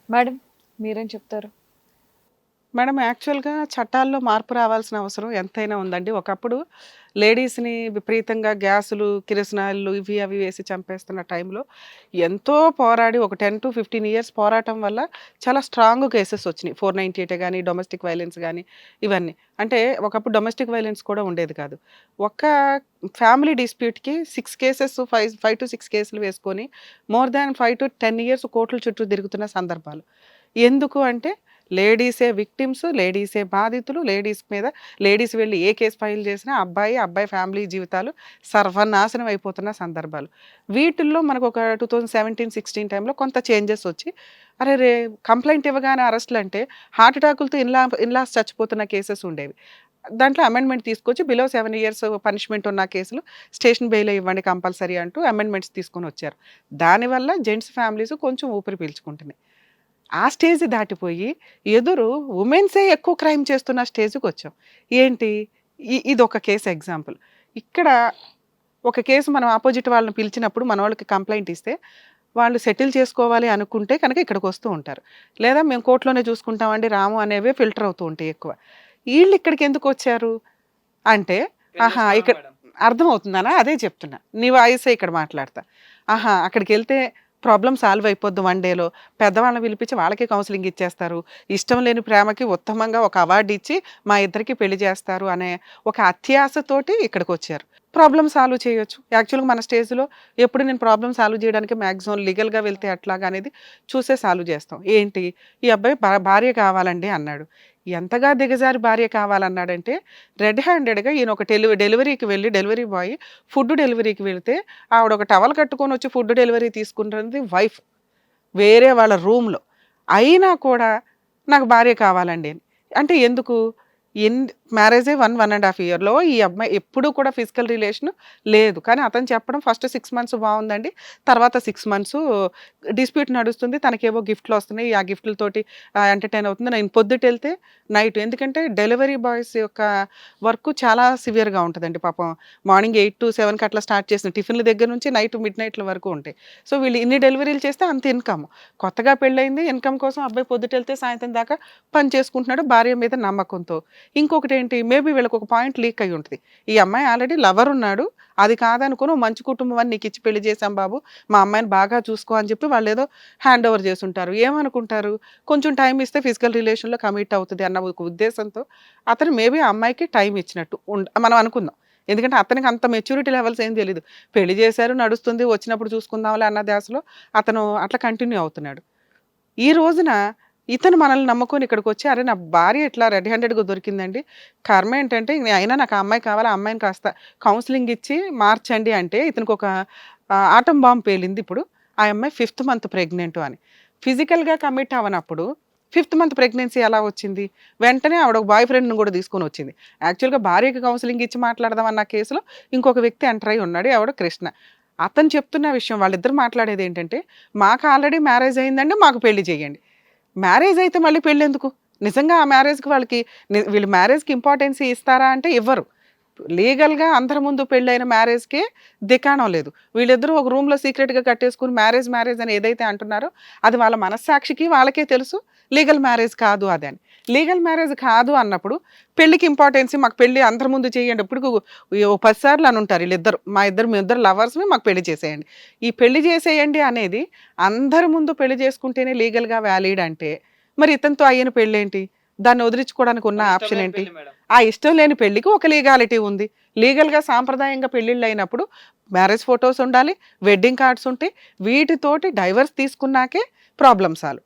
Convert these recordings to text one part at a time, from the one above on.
Madam మీరేం చెప్తారు? Madam యాక్చువల్‌గా చట్టాల్లో మార్పు రావాల్సిన అవసరం ఎంతైనా ఉందండి. ఒకప్పుడు లేడీస్‌ని విపరీతంగా గ్యాసులు, కిరసనాయిల్లు ఇవి అవి వేసి చంపేస్తున్న టైంలో ఎంతో పోరాడి ఒక 10-15 ఇయర్స్ పోరాటం వల్ల చాలా స్ట్రాంగ్ కేసెస్ వచ్చినియి. 498 గాని, డొమెస్టిక్ వైలెన్స్ గాని ఇవన్నీ. అంటే ఒకప్పుడు డొమెస్టిక్ వైలెన్స్ కూడా ఉండేది కాదు. ఒక్క ఫ్యామిలీ డిస్ప్యూట్‌కి 6 కేసెస్ 5-6 కేసులు వేసుకొని మోర్ థాన్ 5-10 ఇయర్స్ కోర్టుల చుట్టూ తిరుగుతున్న సందర్భాలు. ఎందుకు అంటే లేడీసే విక్టిమ్స్, లేడీసే బాధితులు, లేడీస్ వెళ్ళి ఏ కేస్ ఫైల్ చేసినా అబ్బాయి ఫ్యామిలీ జీవితాలు సర్వనాశనం అయిపోతున్న సందర్భాలు. వీటిల్లో మనకు ఒక 2017-16 టైంలో కొంత చేంజెస్ వచ్చి అరెరే! కంప్లెయింట్ ఇవ్వగానే అరెస్ట్‌లంటే హార్ట్ అటాకులతో ఇన్‌లాస్ చచ్చిపోతున్న కేసెస్ ఉండేవి. దాంట్లో అమెండ్మెంట్ తీసుకొచ్చి బిలో 7 ఇయర్స్ పనిష్మెంట్ ఉన్న కేసులు స్టేషన్ బెయిలే ఇవ్వండి కంపల్సరీ అంటూ అమెండ్మెంట్స్ తీసుకొనొచ్చారు. దానివల్ల జెంట్స్ ఫ్యామిలీస్ కొంచెం ఊపిరి పీల్చుకుంటున్నాయి. ఆ స్టేజ్ దాటిపోయి ఎదురు వుమెన్సే ఎక్కువ క్రైమ్ చేస్తున్న స్టేజ్‌కొచ్చాం. ఏంటి? ఇదొక కేస్ ఎగ్జాంపుల్. ఇక్కడ ఒక కేసు మనం అపోజిట్ వాళ్ళని పిలిచినప్పుడు మనోళ్ళకి కంప్లెయింట్ ఇస్తే, వాళ్ళు సెటిల్ చేసుకోవాలి అనుకుంటే కనుక ఇక్కడికొస్తూ ఉంటారు. లేదా మేము కోర్ట్‌లోనే చూసుకుంటామండి రాము అనేవే ఫిల్టర్ అవుతూ ఉంటాయి ఎక్కువ. ఈళ్ళిక్కడికెందుకొచ్చారు అంటే, ఆహా! ఇక్కడ అర్థమవుతుందనా? అదే చెప్తున్నా. నీ వాయిసే ఇక్కడ మాట్లాడతా. ఆహా! అక్కడికెళ్తే ప్రాబ్లమ్ సాల్వ్ అయిపోద్ది 1 డేలో. పెద్దవాళ్ళని పిలిపించి వాళ్ళకే కౌన్సెలింగ్ ఇచ్చేస్తారు. ఇష్టం లేని ప్రేమకి ఉత్తమంగా ఒక అవార్డ్ ఇచ్చి మా ఇద్దరికి పెళ్లి చేస్తారు అనే ఒక అత్యాశతోటి ఇక్కడికొచ్చారు. ప్రాబ్లమ్ సాల్వ్ చేయొచ్చు. యాక్చువల్‌గా మన స్టేజ్‌లో ఎప్పుడు నేను ప్రాబ్లమ్ సాల్వ్ చేయడానికి మాక్సిమం లీగల్‌గా వెళ్తే ఎట్లాగా అనేది చూసే సాల్వ్ చేస్తాం. ఏంటి? ఈ అబ్బాయి భార్య కావాలండి అన్నాడు. ఎంతగా దిగజారి భార్య కావాలన్నాడంటే రెడ్ హ్యాండెడ్‌గా ఈయన ఒక డెలివరీకి వెళ్ళి డెలివరీ బాయ్ ఫుడ్ డెలివరీకి వెళ్తే ఆవిడ ఒక టవల్ కట్టుకొని వచ్చి ఫుడ్ డెలివరీ తీసుకుంటున్నది వైఫ్. వేరే వాళ్ళ రూమ్‌లో. అయినా కూడా నాకు భార్య కావాలండి అని. అంటే ఎందుకు? ఎన్ మ్యారేజే 1 ½ ఇయర్‌లో ఈ అమ్మాయి ఎప్పుడూ కూడా ఫిజికల్ రిలేషన్ లేదు. కానీ అతను చెప్పడం ఫస్ట్ 6 మంత్స్ బావుందండి. తర్వాత 6 మంత్స్ డిస్ప్యూట్ నడుస్తుంది. తనకేవో గిఫ్ట్‌లొస్తున్నాయి. ఆ గిఫ్ట్‌లతోటి ఎంటర్‌టైన్ అవుతుంది. నేను పొద్దుటెళ్తే నైట్ ఎందుకంటే డెలివరీ బాయ్స్ యొక్క వర్క్ చాలా సివియర్‌గా ఉంటదండి పాపం. మార్నింగ్ 8-7కి అట్లా స్టార్ట్ చేసిన టిఫిన్‌ల దగ్గర నుంచి నైట్ మిడ్‌నైట్‌ల వరకు ఉంటాయి. సో, వీళ్ళు ఇన్ని డెలివరీలు చేస్తే అంత ఇన్‌కమ్. కొత్తగా పెళ్ళయింది. ఇన్‌కమ్ కోసం అబ్బాయి పొద్దుటెళ్తే సాయంత్రం దాకా పని చేసుకుంటున్నాడు భార్య మీద నమ్మకంతో. ఇంకొకటేంటి మేబీ వీళ్ళకొక పాయింట్ లీక్ అయ్యి ఉంటది. ఈ అమ్మాయి ఆల్రెడీ లవర్ ఉన్నాడు. అది కాదనుకోని ఓ మంచి కుటుంబం అని నీకిచ్చి పెళ్లి చేశాం బాబు. మా అమ్మాయిని బాగా చూసుకో అని చెప్పి వాళ్ళేదో హ్యాండ్ ఓవర్ చేసుంటారు. ఏమనుకుంటారు? కొంచెం టైమ్ ఇస్తే ఫిజికల్ రిలేషన్‌లో కమిట్ అవుతది అన్న ఒక ఉద్దేశంతో అతను మేబీ ఆ అమ్మాయికి టైమ్ ఇచ్చినట్టు మనం అనుకుందాం. ఎందుకంటే అతనికి అంత మెచ్యూరిటీ లెవెల్స్ ఏం తెలీదు. పెళ్లి చేశారు, నడుస్తుంది, వచ్చినప్పుడు చూసుకుందాంలే అన్న ధ్యాసలో అతను అట్లా కంటిన్యూ అవుతున్నాడు. ఈ రోజున ఇతను మనల్ని నమ్ముకొని ఇక్కడికొచ్చి, అరె! నా భార్య ఇట్లా రెడ్ హ్యాండెడ్‌గా దొరికిందండి. కర్మ ఏంటంటే అయినా నాకు ఆ అమ్మాయి కావాలి. ఆ అమ్మాయిని కాస్త కౌన్సెలింగ్ ఇచ్చి మార్చండి అంటే ఇతనికొక ఆటమ్ బాంబ్ పేలిందిప్పుడు. ఆ అమ్మాయి 5థ్ మంత్ ప్రెగ్నెంట్ అని. ఫిజికల్‌గా కమిట్ అవ్వనప్పుడు 5థ్ మంత్ ప్రెగ్నెన్సీ ఎలా వచ్చింది? వెంటనే ఆవిడ ఒక బాయ్ ఫ్రెండ్‌ని కూడా తీసుకొనొచ్చింది. యాక్చువల్‌గా భార్యకి కౌన్సెలింగ్ ఇచ్చి మాట్లాడదాం అన్న కేసులో ఇంకొక వ్యక్తి ఎంటర్ అయ్యి ఉన్నాడు. ఎవడు కృష్ణ. అతను చెప్తున్న విషయం వాళ్ళిద్దరు మాట్లాడేదేంటంటే, మాకు ఆల్రెడీ మ్యారేజ్ అయిందండి. మాకు పెళ్లి చేయండి. మ్యారేజ్ అయితే మళ్ళీ పెళ్ళెందుకు? నిజంగా ఆ మ్యారేజ్‌కి వాళ్ళకి వీళ్ళు మ్యారేజ్‌కి ఇంపార్టెన్స్ ఇస్తారా అంటే ఇవ్వరు. లీగల్‌గా అందరి ముందు పెళ్ళైన మ్యారేజ్‌కే దికాణం లేదు. వీళ్ళిద్దరూ ఒక రూమ్‌లో సీక్రెట్‌గా కట్టేసుకొని మ్యారేజ్ అని ఏదైతే అంటున్నారో అది వాళ్ళ మనస్సాక్షికి వాళ్ళకే తెలుసు. లీగల్ మ్యారేజ్ కాదు అదని. లీగల్ మ్యారేజ్ కాదు అన్నప్పుడు పెళ్ళికి ఇంపార్టెన్స్ మాకు పెళ్లి అందరి ముందు చేయండి. ఇప్పటికి ఓ 10 సార్లు అనుంటారు ఈళ్ళిద్దరు. మేమిద్దరు లవర్స్‌మి మాకు పెళ్లి చేసేయండి. ఈ పెళ్లి చేసేయండి అనేది అందరి ముందు పెళ్లి చేసుకుంటేనే లీగల్‌గా వాలిడ్ అంటే మరి ఇతనితో అయ్యిన పెళ్ళేంటి? దాన్ని వదిలించుకోవడానికి ఉన్న ఆప్షన్ ఏంటి? ఆ ఇష్టం లేని పెళ్ళికి ఒక లీగాలిటీ ఉంది. లీగల్‌గా సాంప్రదాయంగా పెళ్ళిళ్ళయినప్పుడు మ్యారేజ్ ఫోటోస్ ఉండాలి, వెడ్డింగ్ కార్డ్స్ ఉంటాయి. వీటితోటి డైవర్స్ తీసుకున్నాకే ప్రాబ్లమ్ సాల్వ్.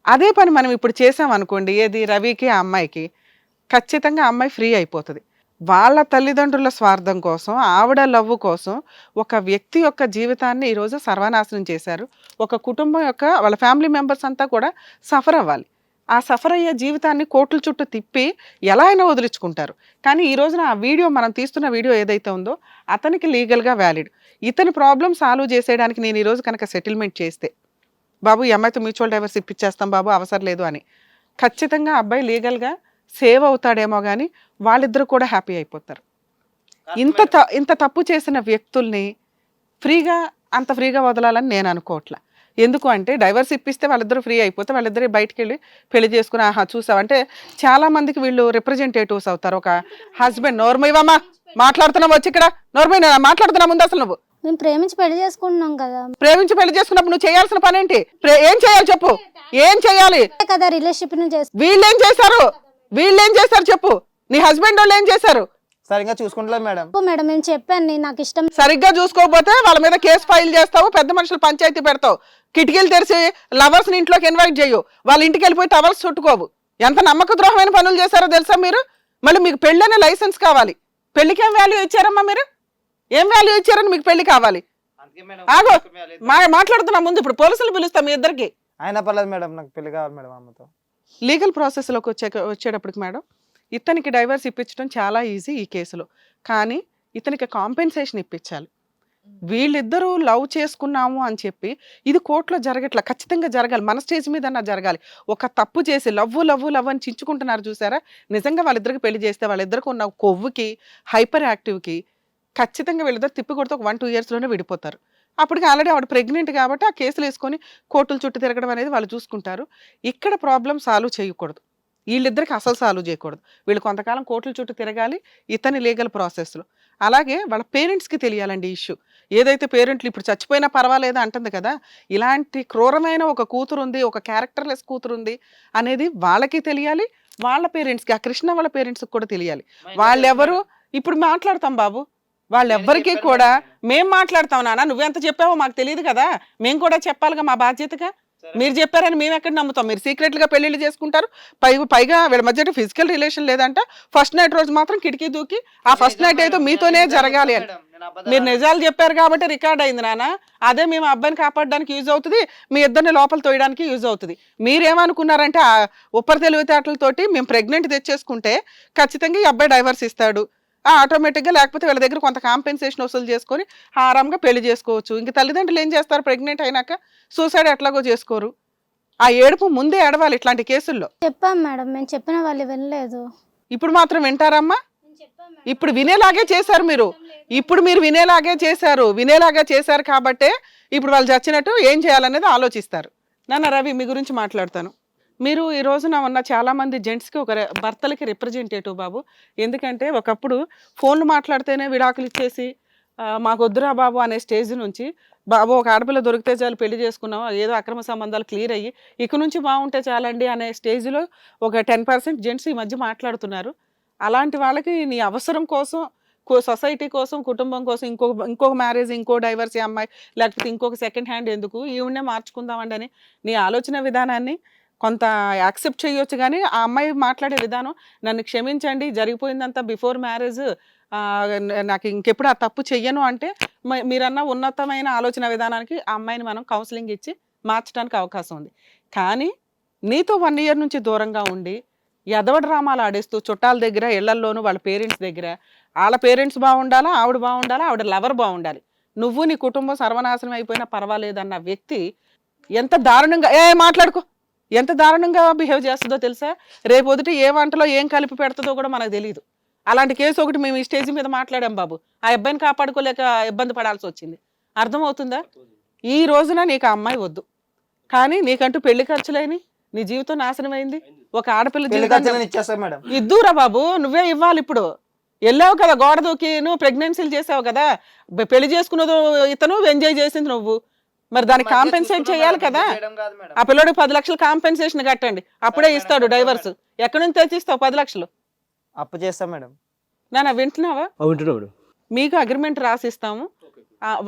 అదే పని మనం ఇప్పుడు చేసామనుకోండి ఏది రవికి, ఆ అమ్మాయికి ఖచ్చితంగా ఆ అమ్మాయి ఫ్రీ అయిపోతది. వాళ్ళ తల్లిదండ్రుల స్వార్థం కోసం, ఆవిడ లవ్వు కోసం ఒక వ్యక్తి యొక్క జీవితాన్ని ఈరోజు సర్వనాశనం చేశారు. ఒక కుటుంబం యొక్క వాళ్ళ ఫ్యామిలీ మెంబర్స్ అంతా కూడా సఫర్ అవ్వాలి. ఆ సఫర్ అయ్యే జీవితాన్ని కోర్టుల చుట్టూ తిప్పి ఎలా అయినా వదిలించుకుంటారు. కానీ ఈ రోజున ఆ వీడియో మనం తీస్తున్న వీడియో ఏదైతే ఉందో అతనికి లీగల్‌గా వాలిడ్. ఇతని ప్రాబ్లమ్ సాల్వ్ చేసేయడానికి నేను ఈరోజు కనుక సెటిల్మెంట్ చేస్తే, బాబు ఈ అమ్మాయితో మ్యూచువల్ డైవర్స్ ఇప్పిచ్చేస్తాం బాబు అవసరం లేదు అని. ఖచ్చితంగా ఆ అబ్బాయి లీగల్‌గా సేవ్ అవుతాడేమో గానీ వాళ్ళిద్దరూ కూడా హ్యాపీ అయిపోతారు. ఇంత తప్పు చేసిన వ్యక్తుల్ని ఫ్రీగా అంత ఫ్రీగా వదలాలని నేను అనుకోవట్ల. ఎందుకు అంటే డైవర్స్ ఇప్పిస్తే వాళ్ళిద్దరూ ఫ్రీ అయిపోతే వాళ్ళిద్దరు బయటికి వెళ్ళి పెళ్లి చేసుకుని ఆహా చూసావు అంటే చాలా మందికి వీళ్ళు రిప్రజెంటేటివ్స్ అవుతారు. ఒక హస్బెండ్ నోర్మయ్యవమ్మా మాట్లాడుతున్నావు వచ్చి ఇక్కడ నోర్మయ్య మాట్లాడుతున్నా ముందు అసలు నువ్వు మేము ప్రేమించి పెళ్లి చేసుకుంటున్నాం కదా. ప్రేమించి పెళ్లి చేసుకున్నప్పుడు నువ్వు చేయాల్సిన పని ఏంటి? ఏం చేయాలి చెప్పు, ఏం చేయాలి? కదా రిలేషన్షిప్ వీళ్ళేం చేశారు చెప్పు, నీ హస్బెండ్ వాళ్ళు ఏం చేశారు? సరిగ్గా చూసుకుంటలేదు మేడం. మేడం నేను చెప్పాను నాకు ఇష్టం. సరిగ్గా చూసుకోకపోతే వాళ్ళ మీద కేసు ఫైల్ చేస్తావు, పెద్ద మనుషులు పంచాయతీ పెడతావు, కిటికీలు తెరిచి లవర్స్ ని ఇంట్లోకి ఇన్వైట్ చేయవు, వాళ్ళ ఇంటికి వెళ్ళిపోయి టవర్స్ చుట్టుకోవు. ఎంత నమ్మక ద్రోహమైన పనులు చేశారో తెలుసా మీరు? మళ్ళీ మీకు పెళ్ళనే లైసెన్స్ కావాలి. పెళ్లికి ఏం వాల్యూ ఇచ్చారమ్మా మీరు? ఏం వాల్యూ ఇచ్చారని మీకు పెళ్లి కావాలి? ఆగో మాట్లాడుతున్నా ముందు, ఇప్పుడు పోలీసులు పిలుస్తాం మీ ఇద్దరికి. అయినా పర్లేదు మేడం, నాకు పెళ్లి కావాలి మేడం అమ్మతో. లీగల్ ప్రాసెస్లోకి వచ్చేటప్పటికి మేడం ఇతనికి డైవర్స్ ఇప్పించడం చాలా ఈజీ ఈ కేసులో. కానీ ఇతనికి కాంపెన్సేషన్ ఇప్పించాలి. వీళ్ళిద్దరూ లవ్ చేసుకున్నాము అని చెప్పి ఇది కోర్టులో జరగట్లా, ఖచ్చితంగా జరగాలి, మన స్టేజ్ మీద జరగాలి. ఒక తప్పు చేసి లవ్ అని చించుకుంటున్నారు చూసారా, నిజంగా వాళ్ళిద్దరికి పెళ్లి చేస్తే వాళ్ళిద్దరికి ఉన్న కొవ్వుకి హైపర్ యాక్టివ్కి ఖచ్చితంగా వీళ్ళిద్దరు తిప్పి కొడితే ఒక 1-2 ఇయర్స్లోనే విడిపోతారు. అప్పటికి ఆల్రెడీ ఆవిడ ప్రెగ్నెంట్ కాబట్టి ఆ కేసులు వేసుకొని కోర్టుల చుట్టూ తిరగడం అనేది వాళ్ళు చూసుకుంటారు. ఇక్కడ ప్రాబ్లం సాల్వ్ చేయకూడదు, వీళ్ళిద్దరికి అసలు సాల్వ్ చేయకూడదు. వీళ్ళు కొంతకాలం కోర్టుల చుట్టూ తిరగాలి ఇతని లీగల్ ప్రాసెస్లో. అలాగే వాళ్ళ పేరెంట్స్కి తెలియాలండి ఇష్యూ. ఏదైతే పేరెంట్లు ఇప్పుడు చచ్చిపోయినా పర్వాలేదు అంటుంది కదా, ఇలాంటి క్రూరమైన ఒక కూతురు ఉంది, ఒక క్యారెక్టర్లెస్ కూతురు ఉంది అనేది వాళ్ళకి తెలియాలి, వాళ్ళ పేరెంట్స్కి, ఆ కృష్ణ వాళ్ళ పేరెంట్స్కి కూడా తెలియాలి. వాళ్ళెవరు ఇప్పుడు మాట్లాడతాం బాబు, వాళ్ళెవ్వరికీ కూడా మేం మాట్లాడతాం నాన్న, నువ్వెంత చెప్పావో మాకు తెలియదు కదా, మేము కూడా చెప్పాలిగా మా బాధ్యతగా. మీరు చెప్పారని మేము ఎక్కడ నమ్ముతాం? మీరు సీక్రెట్గా పెళ్లిళ్ళు చేసుకుంటారు, పైగా వీళ్ళ మధ్య ఫిజికల్ రిలేషన్ లేదంట. ఫస్ట్ నైట్ రోజు మాత్రం కిటికీ దూకి ఆ ఫస్ట్ నైట్ అయితే మీతోనే జరగాలి అని మీరు నిజాలు చెప్పారు కాబట్టి రికార్డ్ అయింది నాన్న. అదే మేము అబ్బాయిని కాపాడడానికి యూజ్ అవుతుంది, మీ ఇద్దరిని లోపల తోయడానికి యూజ్ అవుతుంది. మీరేమనుకున్నారంటే ఆ ఉప్పర్ తెలివితేటలతోటి మేము ప్రెగ్నెంట్ తెచ్చేసుకుంటే ఖచ్చితంగా ఈ అబ్బాయి డైవర్స్ ఇస్తాడు ఆటోమేటిక్గా, లేకపోతే వీళ్ళ దగ్గర కొంత కాంపెన్సేషన్ వసూలు చేసుకొని ఆరాంగా పెళ్లి చేసుకోవచ్చు. ఇంక తల్లిదండ్రులు ఏం చేస్తారు? ప్రెగ్నెంట్ అయినాక సూసైడ్ ఎట్లాగో చేసుకోరు. ఆ ఏడుపు ముందే ఏడవాలి ఇట్లాంటి కేసుల్లో. చెప్పాం మేడం, మేము చెప్పిన వాళ్ళు వినలేదు. ఇప్పుడు మాత్రం వింటారమ్మా? ఇప్పుడు వినేలాగే చేశారు మీరు, వినేలాగా చేశారు కాబట్టే ఇప్పుడు వాళ్ళు చచ్చినట్టు ఏం చేయాలనేది ఆలోచిస్తారు. నాన్న రవి మీ గురించి మాట్లాడతాను. మీరు ఈ రోజున ఉన్న చాలామంది జెంట్స్కి ఒక భర్తలకి రిప్రజెంటేటివ్ బాబు. ఎందుకంటే ఒకప్పుడు ఫోన్లు మాట్లాడితేనే విడాకులు ఇచ్చేసి మాకు వద్దురా బాబు అనే స్టేజ్ నుంచి బాబు ఒక ఆడపిల్ల దొరికితే చాలు పెళ్లి చేసుకున్నాం, ఏదో అక్రమ సంబంధాలు క్లియర్ అయ్యి ఇక నుంచి బాగుంటే చాలండి అనే స్టేజ్లో ఒక 10% జెంట్స్ ఈ మధ్య మాట్లాడుతున్నారు. అలాంటి వాళ్ళకి నీ అవసరం కోసం, సొసైటీ కోసం, కుటుంబం కోసం ఇంకొక మ్యారేజ్, ఇంకో డైవర్స్ అమ్మాయి, లేకపోతే ఇంకొక సెకండ్ హ్యాండ్ ఎందుకు, ఈవిడనే మార్చుకుందామండి అని నీ ఆలోచన విధానాన్ని కొంత యాక్సెప్ట్ చేయొచ్చు. కానీ ఆ అమ్మాయి మాట్లాడే విధానం, నన్ను క్షమించండి జరిగిపోయిందంతా బిఫోర్ మ్యారేజ్, నాకు ఇంకెప్పుడు ఆ తప్పు చెయ్యను అంటే మీరన్న ఉన్నతమైన ఆలోచన విధానానికి ఆ అమ్మాయిని మనం కౌన్సిలింగ్ ఇచ్చి మార్చడానికి అవకాశం ఉంది. కానీ నీతో 1 ఇయర్ నుంచి దూరంగా ఉండి ఎదవ డ్రామాలు ఆడేస్తూ చుట్టాల దగ్గర, ఇళ్లల్లోనూ వాళ్ళ పేరెంట్స్ దగ్గర, వాళ్ళ పేరెంట్స్ బాగుండాలా, ఆవిడ బాగుండాలా, ఆవిడ లవర్ బాగుండాలి, నువ్వు నీ కుటుంబం సర్వనాశనం అయిపోయినా పర్వాలేదన్న వ్యక్తి ఎంత దారుణంగా మాట్లాడుకో, ఎంత దారుణంగా బిహేవ్ చేస్తుందో తెలుసా? రేపు పొద్దుట ఏ వంటలో ఏం కలిపి పెడుతుందో కూడా మనకు తెలియదు. అలాంటి కేసు ఒకటి మేము ఈ స్టేజ్ మీద మాట్లాడాం బాబు. ఆ అబ్బాయిని కాపాడుకోలేక ఇబ్బంది పడాల్సి వచ్చింది. అర్థమవుతుందా? ఈ రోజున నీకు ఆ అమ్మాయి వద్దు, కానీ నీకంటూ పెళ్లి ఖర్చులేని నీ జీవితం నాశనం అయింది. ఒక ఆడపిల్ల జీవితం ఇద్దురా బాబు, నువ్వే ఇవ్వాలి. ఇప్పుడు వెళ్ళావు కదా గోడ దూకి, నువ్వు ప్రెగ్నెన్సీలు చేసావు కదా, పెళ్లి చేసుకున్నదో ఇతను, ఎంజాయ్ చేసింది నువ్వు, మరి దానికి కాంపెన్సేట్ చేయాలి కదా. ఆ పిల్లడికి 10 లక్షలు కాంపెన్సేషన్ కట్టండి, అప్పుడే ఇస్తాడు డైవర్స్. ఎక్కడి నుంచి తెచ్చిస్తావు 10 లక్షలు? అప్పు చేస్తా మేడం. నాన్న వింటున్నావా? మీకు అగ్రిమెంట్ రాసిస్తాము,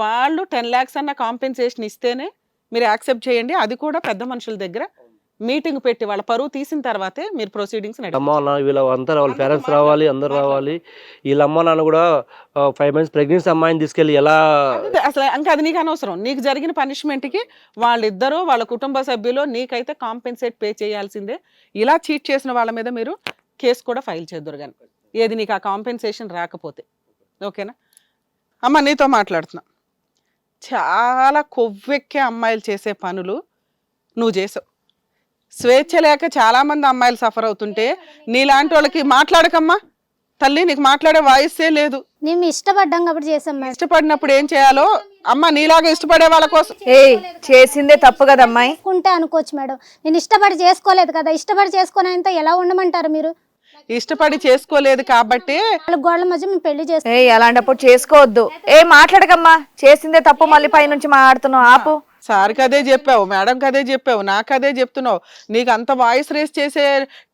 వాళ్ళు 10 lakhs అన్న కాంపెన్సేషన్ ఇస్తేనే మీరు యాక్సెప్ట్ చేయండి. అది కూడా పెద్ద మనుషుల దగ్గర మీటింగ్ పెట్టి వాళ్ళ పరువు తీసిన తర్వాతే మీరు ప్రొసీడింగ్స్. అమ్మ నాన్న వీళ్ళంతా వాళ్ళ పేరెంట్స్ రావాలి, అందరు రావాలి. వీళ్ళ అమ్మ నాన్న కూడా 5 months ప్రెగ్నెన్సీ అమ్మాయిని తీసుకెళ్ళి ఎలా అసలు ఇంకా అది నీకు అనవసరం. నీకు జరిగిన పనిష్మెంట్కి వాళ్ళిద్దరూ వాళ్ళ కుటుంబ సభ్యులు నీకైతే కాంపెన్సేట్ పే చేయాల్సిందే. ఇలా చీట్ చేసిన వాళ్ళ మీద మీరు కేసు కూడా ఫైల్ చేద్దరు కానీ, ఏది నీకు ఆ కాంపెన్సేషన్ రాకపోతే. ఓకేనా అమ్మ? నీతో మాట్లాడుతున్నా. చాలా కొవ్వెక్కే అమ్మాయిలు చేసే పనులు నువ్వు చేసావు. స్వేచ్ఛ లేక చాలామంది అమ్మాయిలు సఫర్ అవుతుంటే నీలాంటి వాళ్ళకి మాట్లాడకమ్మా, తల్లి నీకు మాట్లాడే వాయిస్సే లేదు. మేము ఇష్టపడ్డాం కాబట్టి చేసాం మేడం. ఇష్టపడినప్పుడు ఏం చేయాలో అమ్మ నీలాగా ఇష్టపడే వాళ్ళ కోసం. ఏయ్ చేసిందే తప్పు కదా అమ్మాయి. అనుకుంటే అనుకోవచ్చు మేడం, నేను ఇష్టపడి చేసుకోలేదు కదా. ఇష్టపడి చేసుకునేంత ఎలా ఉండమంటారు మీరు? ఇష్టపడి చేసుకోలేదు కాబట్టి వాళ్ళ గోడల మధ్య మేము పెళ్లి చేస్తాం. ఏయ్ అలాంటప్పుడు చేసుకోవద్దు. ఏ మాట్లాడకమ్మా, చేసిందే తప్పు మళ్ళీ పై నుంచి మాట్లాడుతున్నావు, ఆపు. సార్కి అదే చెప్పావు, మేడంకి అదే చెప్పావు, నాకు అదే చెప్తున్నావు. నీకు అంత వాయిస్ రేస్ చేసే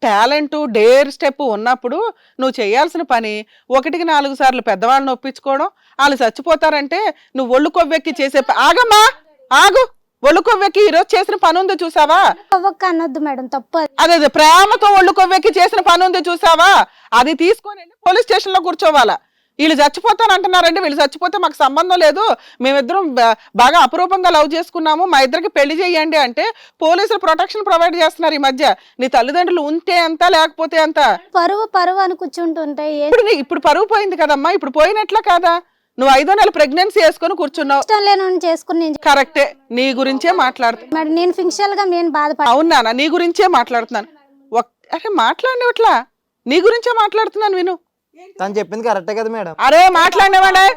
టాలెంట్, డేర్ స్టెప్ ఉన్నప్పుడు నువ్వు చేయాల్సిన పని 1-4 సార్లు పెద్దవాళ్ళని ఒప్పించుకోవడం. వాళ్ళు చచ్చిపోతారంటే నువ్వు ఒళ్ళు కొవ్వెక్కి చేసే ఆగమ్మా ఆగు, ఒళ్ళు కొవ్వెక్కి ఈరోజు చేసిన పని ఉంది చూసావా? ఒక్క అనొద్దు మేడం, తప్పు అది. అదే ప్రేమతో ఒళ్ళు కొవ్వెక్కి చేసిన పని ఉంది చూసావా? అది తీసుకొని పోలీస్ స్టేషన్ లో కూర్చోవాలా? వీళ్ళు చచ్చిపోతానంటున్నారండి, వీళ్ళు చచ్చిపోతే మాకు సంబంధం లేదు, మేమిద్దరం బాగా అపురూపంగా లవ్ చేసుకున్నాము, మా ఇద్దరికి పెళ్లి చేయండి అంటే పోలీసులు ప్రొటెక్షన్ ప్రొవైడ్ చేస్తున్నారు ఈ మధ్య. నీ తల్లిదండ్రులు ఉంటే ఎంత లేకపోతే ఎంత? పరువు అని కూర్చుంటుంటే ఇప్పుడు పరువు పోయింది కదమ్మా, ఇప్పుడు పోయినట్లా కాదా? నువ్వు 5వ నెల ప్రెగ్నెన్సీ వేసుకొని కూర్చున్నావు. ఇష్టం లేని చేసుకుని నేను కరెక్టే, నీ గురించే మాట్లాడుతున్నా మేడం. నేను ఫింక్షల్ గా నేను బాధపడ. అవునా, నీ గురించే మాట్లాడుతున్నాను. అరే మాట్లాడినట్లా నీ గురించే మాట్లాడుతున్నాను, విను. తను చెప్పింది కరెక్టే కదా మేడం. అరే మాట్లాడినవాడే,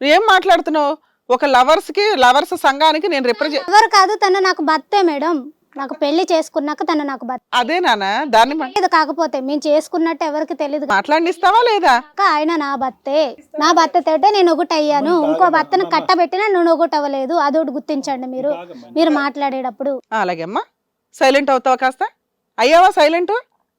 ఏం మాట్లాడుతున్నావు? ఒక లవర్స్ సంఘానికి నేను రిప్రజెంట్. ఎవరు కాదు, తను నాకు భర్తే మేడం. నాకు పెళ్లి చేసుకున్నాక తను నాకు భర్త. అదే నాన్న, దాన్ని లేదు, కాకపోతే మేము చేసుకున్నట్టు ఎవరికి తెలియదు. మాట్లాడిస్తావా లేదా? ఆయన నా భర్తే, నా భర్తతోటే నేను ఒకటి అయ్యాను. ఇంకో భర్తను కట్టబెట్టినా నేను ఒకటి అవ్వలేదు. అదొకటి గుర్తించండి మీరు మాట్లాడేటప్పుడు. అలాగే అమ్మా, సైలెంట్ అవుతావా కాస్త? అయ్యావా సైలెంట్?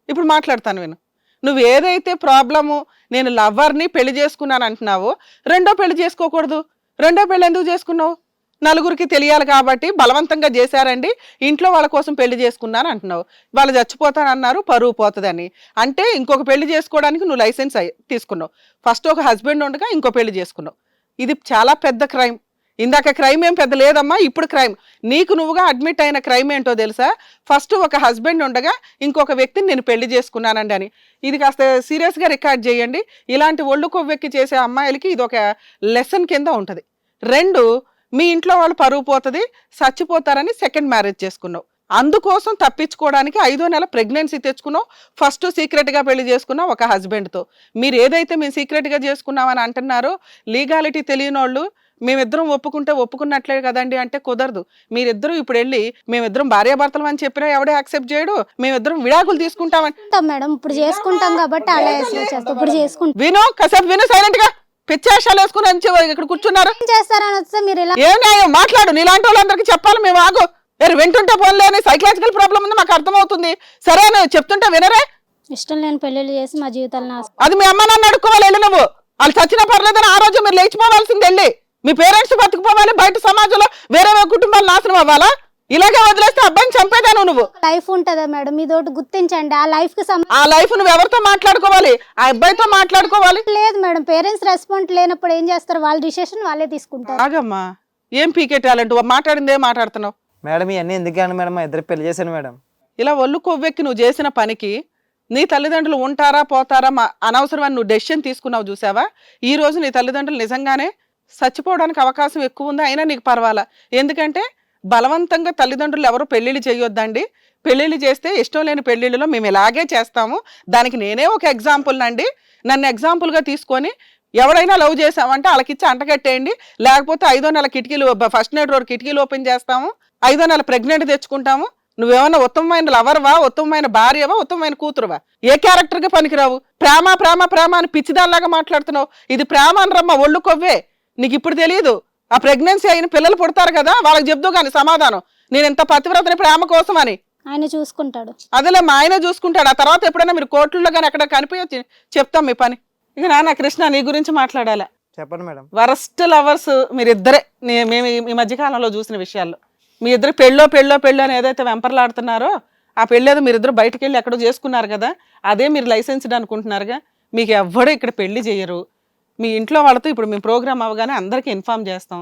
ఇప్పుడు మాట్లాడతాను విను. నువ్వు ఏదైతే ప్రాబ్లము, నేను లవర్ని పెళ్లి చేసుకున్నాను అంటున్నావో, రెండో పెళ్లి చేసుకోకూడదు. రెండో పెళ్లి ఎందుకు చేసుకున్నావు? నలుగురికి తెలియాలి కాబట్టి బలవంతంగా చేశారండి, ఇంట్లో వాళ్ళ కోసం పెళ్లి చేసుకున్నాను అంటున్నావు. వాళ్ళు చచ్చిపోతానన్నారు, పరువు పోతుందని. అంటే ఇంకొక పెళ్లి చేసుకోవడానికి నువ్వు లైసెన్స్ తీసుకున్నావు. ఫస్ట్ ఒక హస్బెండ్ ఉండగా ఇంకో పెళ్లి చేసుకున్నావు. ఇది చాలా పెద్ద క్రైమ్. ఇందాక క్రైమ్ ఏం పెద్ద లేదమ్మా, ఇప్పుడు క్రైమ్. నీకు నువ్వుగా అడ్మిట్ అయిన క్రైమ్ ఏంటో తెలుసా? ఫస్ట్ ఒక హస్బెండ్ ఉండగా ఇంకొక వ్యక్తిని నేను పెళ్లి చేసుకున్నానండి అని. ఇది కాస్త సీరియస్గా రికార్డ్ చేయండి. ఇలాంటి ఒళ్ళు కొవ్వెక్కి చేసే అమ్మాయిలకి ఇది ఒక లెసన్ కింద ఉంటుంది. 2, మీ ఇంట్లో వాళ్ళు పరువు పోతుంది, చచ్చిపోతారని సెకండ్ మ్యారేజ్ చేసుకున్నావు. అందుకోసం తప్పించుకోవడానికి 5వ నెల ప్రెగ్నెన్సీ తెచ్చుకున్నావు. ఫస్ట్ సీక్రెట్గా పెళ్లి చేసుకున్నావు ఒక హస్బెండ్తో. మీరు ఏదైతే మేము సీక్రెట్గా చేసుకున్నామని అంటున్నారో, లీగాలిటీ తెలియని వాళ్ళు మేమిద్దరం ఒప్పుకుంటే ఒప్పుకున్నట్లే కదండి అంటే కుదరదు. మీరిద్దరూ ఇప్పుడు వెళ్ళి మేమిద్దరం భార్యాభర్తలు అని చెప్పినా ఎవడే యాక్సెప్ట్ చేయడు. మేమిద్దరం విడాకులు తీసుకుంటామని మేడం ఇప్పుడు చేసుకుంటాం కాబట్టి అలా చేస్తాం. ఇప్పుడు చేసుకుంటాం. విను, కాసేపు విను సైలెంట్ గా. పిచ్చేషాలు వేసుకుని ఇక్కడ కూర్చున్నారు. ఏం చేస్తారని వస్తే మీరు ఇలా ఏం న్యాయం? మాట్లాడు, నీలాంటి వాళ్ళందరికీ చెప్పాలి మేము. ఆగు, వింటుంటే పోన్లే అని సైకలాజికల్ ప్రాబ్లం ఉంది మాకు అర్థమవుతుంది. సరే చెప్తుంటే వినరే? ఇష్టం లేని పెళ్లిళ్ళు చేసి మా జీవితాలను అది మీ అమ్మ నాన్న అడుక్కోవాలి. వెళ్ళి నువ్వు వాళ్ళు చచ్చినా పర్లేదని ఆ రోజు మీరు లేచిపోవాల్సింది. వెళ్ళి మీ పేరెంట్స్ బతుకుపోవాలి, బయట సమాజంలో వేరే కుటుంబాలు నాశనం అవ్వాలా? ఇలాగే వదిలేస్తే అబ్బాయిని చంపేదాను నువ్వు. లైఫ్ ఉంటదా మేడం? ఇదోటి గుర్తించండి. ఆ లైఫ్ కి ఆ లైఫ్ నువ్వు ఎవరితో మాట్లాడుకోవాలి? ఆ అబ్బాయితో మాట్లాడుకోవాలి. లేదు మేడం, పేరెంట్స్ రెస్పాన్స్ లేనప్పుడు ఏం చేస్తారు? వాళ్ళ డిసిషన్ వాళ్ళే తీసుకుంటారు. ఆగమ్మా, ఏం పీకే టాలెంట్? మాట్లాడిందే మాట్లాడుతున్నావు మేడం. ఇవన్నీ ఎందుకు కానీ మేడం, మా ఇద్దరు పెళ్లి చేశాను మేడం. ఇలా ఒళ్ళు కొవ్వెక్కి నువ్వు చేసిన పనికి నీ తల్లిదండ్రులు ఉంటారా పోతారా అనవసరమని నువ్వు డెసిషన్ తీసుకున్నావు చూసావా? ఈ రోజు నీ తల్లిదండ్రులు నిజంగానే చచ్చిపోవడానికి అవకాశం ఎక్కువ ఉంది. అయినా నీకు పర్వాలా. ఎందుకంటే బలవంతంగా తల్లిదండ్రులు ఎవరు పెళ్లిళ్ళు చేయొద్దండి. పెళ్లిళ్ళు చేస్తే ఇష్టం లేని పెళ్లిళ్ళలో మేము ఇలాగే చేస్తాము. దానికి నేనే ఒక ఎగ్జాంపుల్ నండి. నన్ను ఎగ్జాంపుల్గా తీసుకొని ఎవరైనా లవ్ చేసామంటే వాళ్ళకిచ్చి అంటగట్టేయండి. లేకపోతే 5వ నెల కిటికీలు, ఫస్ట్ నైట్ రోడ్ కిటికీలు ఓపెన్ చేస్తాము. 5వ నెల ప్రెగ్నెంట్ తెచ్చుకుంటాము. నువ్వేమన్నా ఉత్తమమైన లవర్వా, ఉత్తమమైన భార్యవా, ఉత్తమమైన కూతురువా? ఏ క్యారెక్టర్కి పనికిరావు. ప్రేమ ప్రేమ ప్రేమ అని పిచ్చిదానిలాగా మాట్లాడుతున్నావు. ఇది ప్రేమ అనరమ్మా, ఒళ్ళు కొవ్వే. నీకు ఇప్పుడు తెలియదు. ఆ ప్రెగ్నెన్సీ అయిన పిల్లలు పుడతారు కదా, వాళ్ళకి చెప్దు కానీ సమాధానం, నేను ఎంత పతివ్రతని ప్రేమ కోసం అని. ఆయన చూసుకుంటాడు. అదేలే, మా ఆయన చూసుకుంటాడు. ఆ తర్వాత ఎప్పుడైనా మీరు కోర్టుల్లో కానీ ఎక్కడ కనిపించి చెప్తాం మీ పని. ఇక నాన్న కృష్ణ, నీ గురించి మాట్లాడాలా? చెప్పండి మేడం. వరస్ట్ లవర్స్ మీరిద్దరే. మేము ఈ మధ్యకాలంలో చూసిన విషయాల్లో మీ ఇద్దరు పెళ్ళో అని ఏదైతే వెంపర్లాడుతున్నారో, ఆ పెళ్ళేదో మీరిద్దరు బయటకు వెళ్ళి ఎక్కడో చేసుకున్నారు కదా, అదే మీరు లైసెన్స్డ్ అనుకుంటున్నారుగా. మీకు ఎవ్వడూ ఇక్కడ పెళ్లి చేయరు. మీ ఇంట్లో వాళ్ళతో ఇప్పుడు మేము ప్రోగ్రామ్ అవ్వగానే అందరికీ ఇన్ఫామ్ చేస్తాం.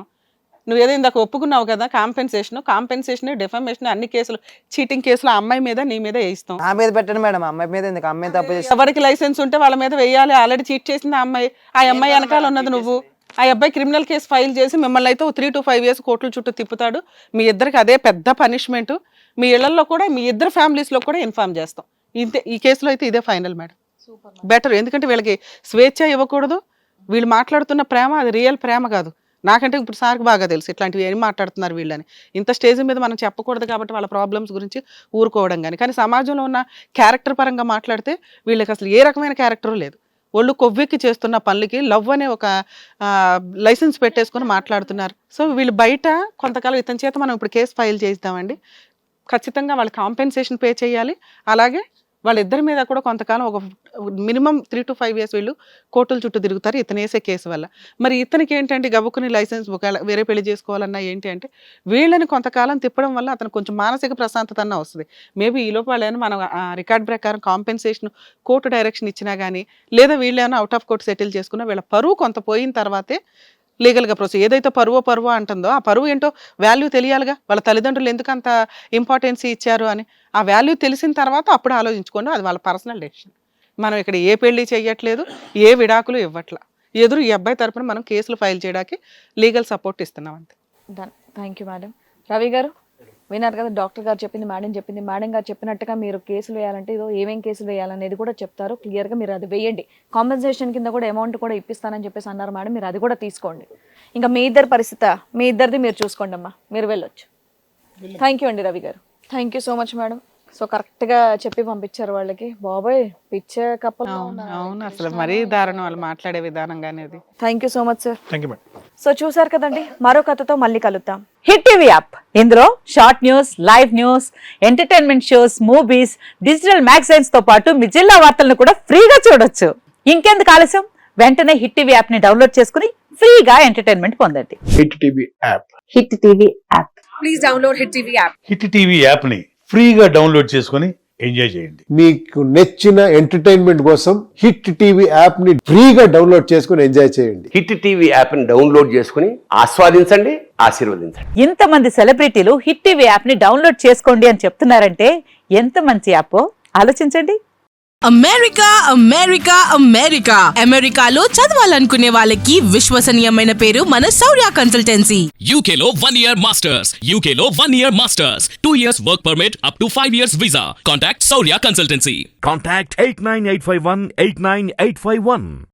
నువ్వేదో ఇందాక ఒప్పుకున్నావు కదా, కాంపెన్సేషన్, డిఫమేషన్, అన్ని కేసులు, చీటింగ్ కేసులు ఆ అమ్మాయి మీద నీ మీద వేయిస్తాం. నా మీద పెట్టండి మేడం, అమ్మాయి మీద ఎందుకు? అమ్మాయి తప్పు చేసి ఎవరికి లైసెన్స్ ఉంటే వాళ్ళ మీద వేయాలి. ఆల్రెడీ చీట్ చేసింది ఆ అమ్మాయి. ఆ అమ్మాయి వెనకాల ఉన్నది నువ్వు. ఆ అబ్బాయి క్రిమినల్ కేసు ఫైల్ చేసి మిమ్మల్ని అయితే 3 to 5 years కోర్టుల చుట్టూ తిప్పుతాడు. మీ ఇద్దరికి అదే పెద్ద పనిష్మెంట్. మీ ఇళ్లలో కూడా, మీ ఇద్దరు ఫ్యామిలీస్లో కూడా ఇన్ఫార్మ్ చేస్తాం. ఇంతే, ఈ కేసులో అయితే ఇదే ఫైనల్ మేడం. బెటర్. ఎందుకంటే వీళ్ళకి స్వేచ్ఛ ఇవ్వకూడదు. వీళ్ళు మాట్లాడుతున్న ప్రేమ అది రియల్ ప్రేమ కాదు. నాకంటే ఇప్పుడు సార్కి బాగా తెలుసు ఇట్లాంటివి ఏం మాట్లాడుతున్నారు వీళ్ళని. ఇంత స్టేజ్ మీద మనం చెప్పకూడదు కాబట్టి వాళ్ళ ప్రాబ్లమ్స్ గురించి ఊరుకోవడం కానీ సమాజంలో ఉన్న క్యారెక్టర్ పరంగా మాట్లాడితే వీళ్ళకి అసలు ఏ రకమైన క్యారెక్టర్ లేదు. వాళ్ళు కొవ్వెక్కి చేస్తున్న పనులకి లవ్ అనే ఒక లైసెన్స్ పెట్టేసుకొని మాట్లాడుతున్నారు. సో వీళ్ళు బయట కొంతకాలం ఇతని చేత మనం ఇప్పుడు కేసు ఫైల్ చేద్దామండి. ఖచ్చితంగా వాళ్ళు కాంపెన్సేషన్ పే చేయాలి. అలాగే వాళ్ళిద్దరి మీద కూడా కొంతకాలం ఒక మినిమం 3 to 5 years వీళ్ళు కోర్టుల చుట్టూ తిరుగుతారు ఇతను వేసే కేసు వల్ల. మరి ఇతనికి ఏంటంటే గబుక్కుని లైసెన్స్ ఒకవేళ వేరే పెళ్లి చేసుకోవాలన్నా ఏంటి అంటే వీళ్ళని కొంతకాలం తిప్పడం వల్ల అతను కొంచెం మానసిక ప్రశాంతత అన్న వస్తుంది. మేబీ ఈ లోపు వాళ్ళేమైనా మనం రికార్డ్ ప్రకారం కాంపెన్సేషన్ కోర్టు డైరెక్షన్ ఇచ్చినా కానీ లేదా వీళ్ళేమైనా అవుట్ ఆఫ్ కోర్ట్ సెటిల్ చేసుకున్నా వీళ్ళ పరువు కొంత పోయిన తర్వాతే లీగల్గా పరువు ఏదైతే పరువు అంటుందో ఆ పరువు ఏంటో వాల్యూ తెలియాలిగా. వాళ్ళ తల్లిదండ్రులు ఎందుకు అంత ఇంపార్టెన్స్ ఇచ్చారు అని ఆ వాల్యూ తెలిసిన తర్వాత అప్పుడు ఆలోచించుకోండి. అది వాళ్ళ పర్సనల్ డెసిషన్. మనం ఇక్కడ ఏ పెళ్లి చేయట్లేదు, ఏ విడాకులు ఇవ్వట్లా. ఈ అబ్బాయి తరపున మనం కేసులు ఫైల్ చేయడానికి లీగల్ సపోర్ట్ ఇస్తున్నాం అంతే. Done. Thank you madam. Ravi గారు విన్నారు కదా, డాక్టర్ గారు చెప్పింది, మేడం గారు చెప్పినట్టుగా మీరు కేసులు వేయాలంటే ఇదో ఏమేం కేసులు వేయాలనేది కూడా చెప్తారు క్లియర్గా. మీరు అది వేయండి. కాంపెన్సేషన్ కింద కూడా అమౌంట్ కూడా ఇప్పిస్తానని చెప్పేసి అన్నారు మేడం. మీరు అది కూడా తీసుకోండి. ఇంకా మీ ఇద్దరి పరిస్థితి మీ ఇద్దరిది మీరు చూసుకోండి అమ్మా, మీరు వెళ్ళొచ్చు. థ్యాంక్ యూ అండి రవి గారు. Thank you so much madam. So కరెక్ట్గా చెప్పి పంపించారు వాళ్ళకి. బాబాయ్ పిచ్చే కప్పలు. అవును, అసలు మరీ దారుణం వాళ్ళు మాట్లాడే విధానం కానీ అది. Thank you so much sir. Thank you madam. So చూసారు కదండి, మరో కథతో మళ్ళీ కలుద్దాం. హిట్ టీవీ యాప్, ఇందులో short news, live news, entertainment shows, movies, digital magazines తో పాటు మీ జిల్లా వార్తలను కూడా ఫ్రీగా చూడొచ్చు. ఇంకెందుకు ఆలస్యం, వెంటనే హిట్ టీవీ యాప్ ని డౌన్లోడ్ చేసుకుని ఫ్రీగా ఎంటర్టైన్మెంట్ పొందండి. Hit TV app. Hit TV app. Hit TV app ని ఫ్రీగా డౌన్లోడ్ చేసుకొని ఎంజాయ్ చేయండి. మీకు నచ్చిన ఎంటర్టైన్మెంట్ కోసం హిట్ టీవీ యాప్ ని ఫ్రీగా డౌన్లోడ్ చేసుకుని ఎంజాయ్ చేయండి. హిట్ టీవీ యాప్ ని డౌన్లోడ్ చేసుకుని ఆస్వాదించండి, ఆశీర్వదించండి. ఇంతమంది సెలబ్రిటీలు హిట్ టీవీ యాప్ ని డౌన్లోడ్ చేసుకోండి అని చెప్తున్నారంటే ఎంత మంచి యాప్ ఆలోచించండి. అమెరికా అమెరికాలో చదవాలనుకునే వాళ్ళకి విశ్వసనీయమైన పేరు మన శౌర్య consultancy. UKలో 1 year masters, 2 years work permit up to 5 years visa. Contact Saurya Consultancy. Contact 89851 89851.